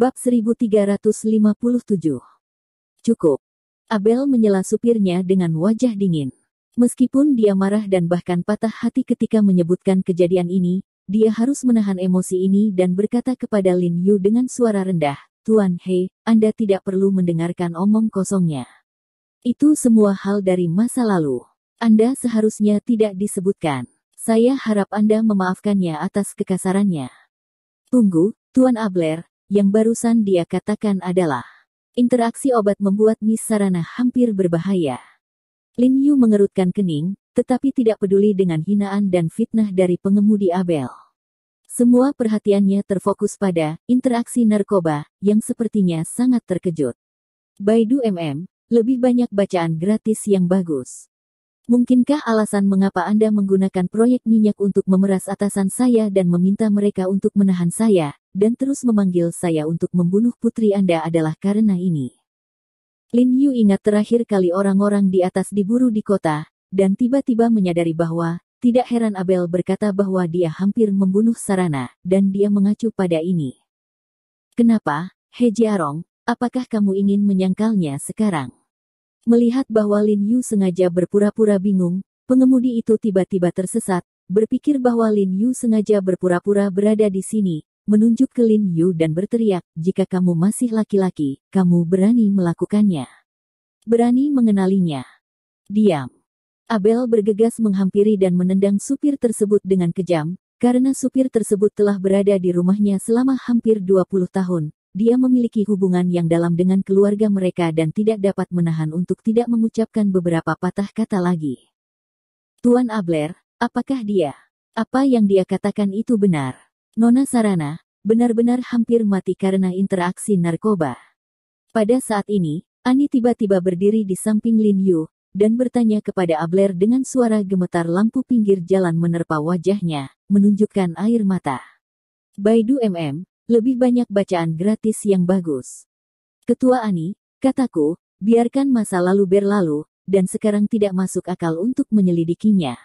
Bab 1357. Cukup. Abel menyela supirnya dengan wajah dingin. Meskipun dia marah dan bahkan patah hati ketika menyebutkan kejadian ini, dia harus menahan emosi ini dan berkata kepada Lin Yu dengan suara rendah, "Tuan He, Anda tidak perlu mendengarkan omong kosongnya. Itu semua hal dari masa lalu. Anda seharusnya tidak disebutkan. Saya harap Anda memaafkannya atas kekasarannya." Tunggu, Tuan Abler. Yang barusan dia katakan adalah, interaksi obat membuat Miss Sarana hampir berbahaya. Lin Yu mengerutkan kening, tetapi tidak peduli dengan hinaan dan fitnah dari pengemudi Abel. Semua perhatiannya terfokus pada interaksi narkoba, yang sepertinya sangat terkejut. Baidu lebih banyak bacaan gratis yang bagus. Mungkinkah alasan mengapa Anda menggunakan proyek minyak untuk memeras atasan saya dan meminta mereka untuk menahan saya, dan terus memanggil saya untuk membunuh putri Anda adalah karena ini? Lin Yu ingat terakhir kali orang-orang di atas diburu di kota, dan tiba-tiba menyadari bahwa, tidak heran Abel berkata bahwa dia hampir membunuh Sarana, dan dia mengacu pada ini. Kenapa, He Jiarong, apakah kamu ingin menyangkalnya sekarang? Melihat bahwa Lin Yu sengaja berpura-pura bingung, pengemudi itu tiba-tiba tersesat, berpikir bahwa Lin Yu sengaja berpura-pura berada di sini, menunjuk ke Lin Yu dan berteriak, "Jika kamu masih laki-laki, kamu berani melakukannya. Berani mengenalinya." Diam. Abel bergegas menghampiri dan menendang supir tersebut dengan kejam, karena supir tersebut telah berada di rumahnya selama hampir 20 tahun. Dia memiliki hubungan yang dalam dengan keluarga mereka dan tidak dapat menahan untuk tidak mengucapkan beberapa patah kata lagi. "Tuan Abler, apakah dia? Apa yang dia katakan itu benar? Nona Sarana benar-benar hampir mati karena interaksi narkoba." Pada saat ini, Ani tiba-tiba berdiri di samping Lin Yu, dan bertanya kepada Abler dengan suara gemetar. Lampu pinggir jalan menerpa wajahnya, menunjukkan air mata. "Baidu lebih banyak bacaan gratis yang bagus. Ketua Ani, kataku, biarkan masa lalu berlalu, dan sekarang tidak masuk akal untuk menyelidikinya."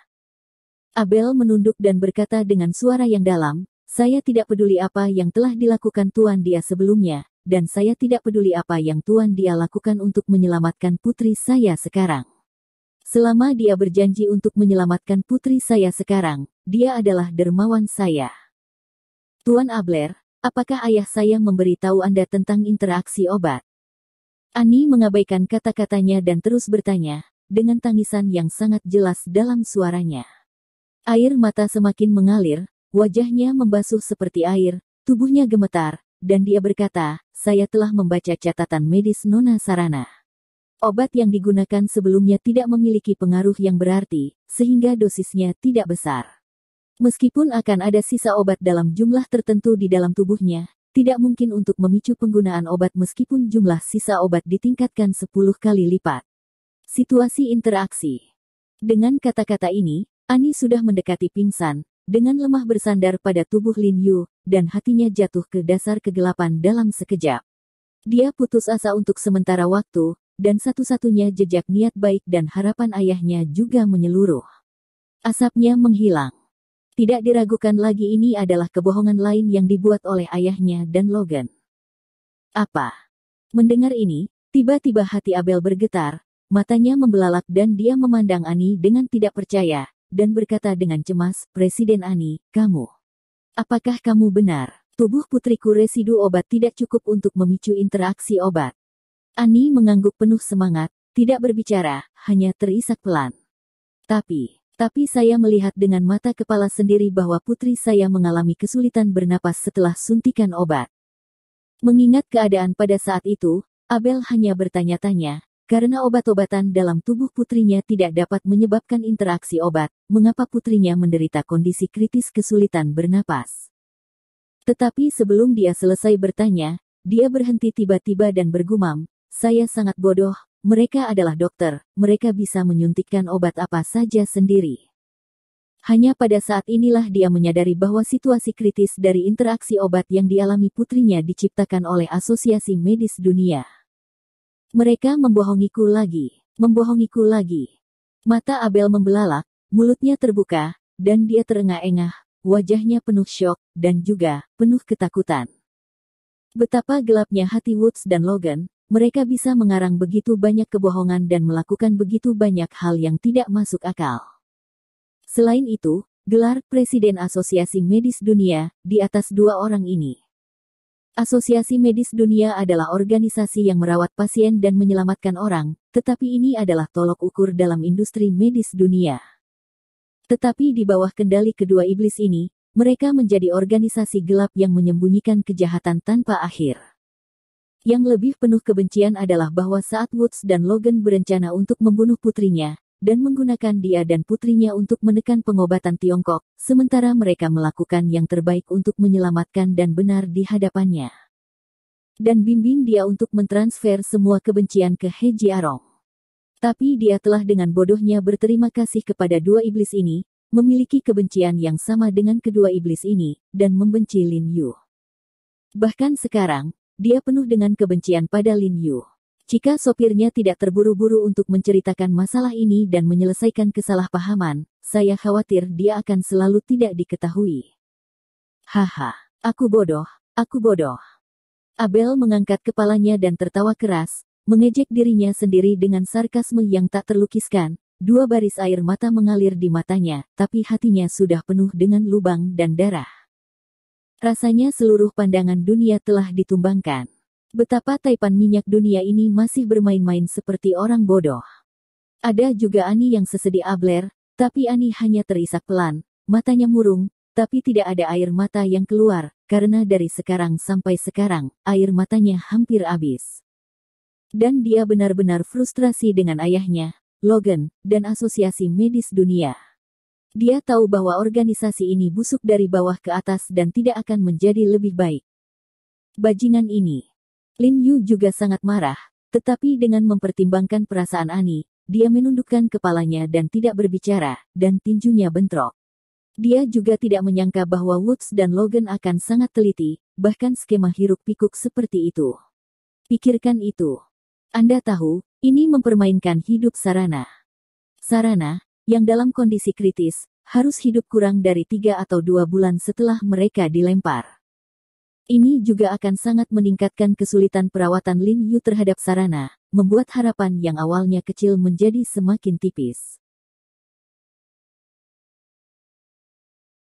Abel menunduk dan berkata dengan suara yang dalam, "Saya tidak peduli apa yang telah dilakukan Tuan dia sebelumnya, dan saya tidak peduli apa yang Tuan dia lakukan untuk menyelamatkan putri saya sekarang. Selama dia berjanji untuk menyelamatkan putri saya sekarang, dia adalah dermawan saya. Tuan Abler, apakah ayah saya memberitahu Anda tentang interaksi obat?" Ani mengabaikan kata-katanya dan terus bertanya, dengan tangisan yang sangat jelas dalam suaranya. Air mata semakin mengalir, wajahnya membasuh seperti air, tubuhnya gemetar, dan dia berkata, "Saya telah membaca catatan medis Nona Sarana. Obat yang digunakan sebelumnya tidak memiliki pengaruh yang berarti, sehingga dosisnya tidak besar. Meskipun akan ada sisa obat dalam jumlah tertentu di dalam tubuhnya, tidak mungkin untuk memicu penggunaan obat meskipun jumlah sisa obat ditingkatkan 10 kali lipat." Situasi interaksi. Dengan kata-kata ini, Ani sudah mendekati pingsan, dengan lemah bersandar pada tubuh Lin Yu, dan hatinya jatuh ke dasar kegelapan dalam sekejap. Dia putus asa untuk sementara waktu, dan satu-satunya jejak niat baik dan harapan ayahnya juga menyeluruh. Asapnya menghilang. Tidak diragukan lagi ini adalah kebohongan lain yang dibuat oleh ayahnya dan Logan. Apa? Mendengar ini, tiba-tiba hati Abel bergetar, matanya membelalak dan dia memandang Ani dengan tidak percaya, dan berkata dengan cemas, "Presiden Ani, kamu. Apakah kamu benar? Tubuh putriku residu obat tidak cukup untuk memicu interaksi obat." Ani mengangguk penuh semangat, tidak berbicara, hanya terisak pelan. Tapi saya melihat dengan mata kepala sendiri bahwa putri saya mengalami kesulitan bernapas setelah suntikan obat." Mengingat keadaan pada saat itu, Abel hanya bertanya-tanya, karena obat-obatan dalam tubuh putrinya tidak dapat menyebabkan interaksi obat, mengapa putrinya menderita kondisi kritis kesulitan bernapas. Tetapi sebelum dia selesai bertanya, dia berhenti tiba-tiba dan bergumam, "Saya sangat bodoh. Mereka adalah dokter, mereka bisa menyuntikkan obat apa saja sendiri." Hanya pada saat inilah dia menyadari bahwa situasi kritis dari interaksi obat yang dialami putrinya diciptakan oleh Asosiasi Medis Dunia. "Mereka membohongiku lagi. Membohongiku lagi." Mata Abel membelalak, mulutnya terbuka, dan dia terengah-engah, wajahnya penuh syok, dan juga penuh ketakutan. Betapa gelapnya hati Woods dan Logan, mereka bisa mengarang begitu banyak kebohongan dan melakukan begitu banyak hal yang tidak masuk akal. Selain itu, gelar Presiden Asosiasi Medis Dunia di atas dua orang ini. Asosiasi Medis Dunia adalah organisasi yang merawat pasien dan menyelamatkan orang, tetapi ini adalah tolok ukur dalam industri medis dunia. Tetapi di bawah kendali kedua iblis ini, mereka menjadi organisasi gelap yang menyembunyikan kejahatan tanpa akhir. Yang lebih penuh kebencian adalah bahwa saat Woods dan Logan berencana untuk membunuh putrinya, dan menggunakan dia dan putrinya untuk menekan pengobatan Tiongkok, sementara mereka melakukan yang terbaik untuk menyelamatkan dan benar di hadapannya. Dan bimbing dia untuk mentransfer semua kebencian ke He Jiarong. Tapi dia telah dengan bodohnya berterima kasih kepada dua iblis ini, memiliki kebencian yang sama dengan kedua iblis ini, dan membenci Lin Yu. Bahkan sekarang, dia penuh dengan kebencian pada Lin Yu. Jika sopirnya tidak terburu-buru untuk menceritakan masalah ini dan menyelesaikan kesalahpahaman, saya khawatir dia akan selalu tidak diketahui. Haha, aku bodoh, aku bodoh. Abel mengangkat kepalanya dan tertawa keras, mengejek dirinya sendiri dengan sarkasme yang tak terlukiskan. Dua baris air mata mengalir di matanya, tapi hatinya sudah penuh dengan lubang dan darah. Rasanya seluruh pandangan dunia telah ditumbangkan. Betapa taipan minyak dunia ini masih bermain-main seperti orang bodoh. Ada juga Ani yang sesedih Abler, tapi Ani hanya terisak pelan, matanya murung, tapi tidak ada air mata yang keluar, karena dari sekarang sampai sekarang, air matanya hampir habis. Dan dia benar-benar frustrasi dengan ayahnya, Logan, dan Asosiasi Medis Dunia. Dia tahu bahwa organisasi ini busuk dari bawah ke atas dan tidak akan menjadi lebih baik. Bajingan ini. Lin Yu juga sangat marah, tetapi dengan mempertimbangkan perasaan Ani, dia menundukkan kepalanya dan tidak berbicara, dan tinjunya bentrok. Dia juga tidak menyangka bahwa Woods dan Logan akan sangat teliti, bahkan skema hiruk-pikuk seperti itu. Pikirkan itu. Anda tahu, ini mempermainkan hidup Sarana. Sarana, yang dalam kondisi kritis, harus hidup kurang dari 3 atau 2 bulan setelah mereka dilempar. Ini juga akan sangat meningkatkan kesulitan perawatan Lin Yu terhadap Sarana, membuat harapan yang awalnya kecil menjadi semakin tipis.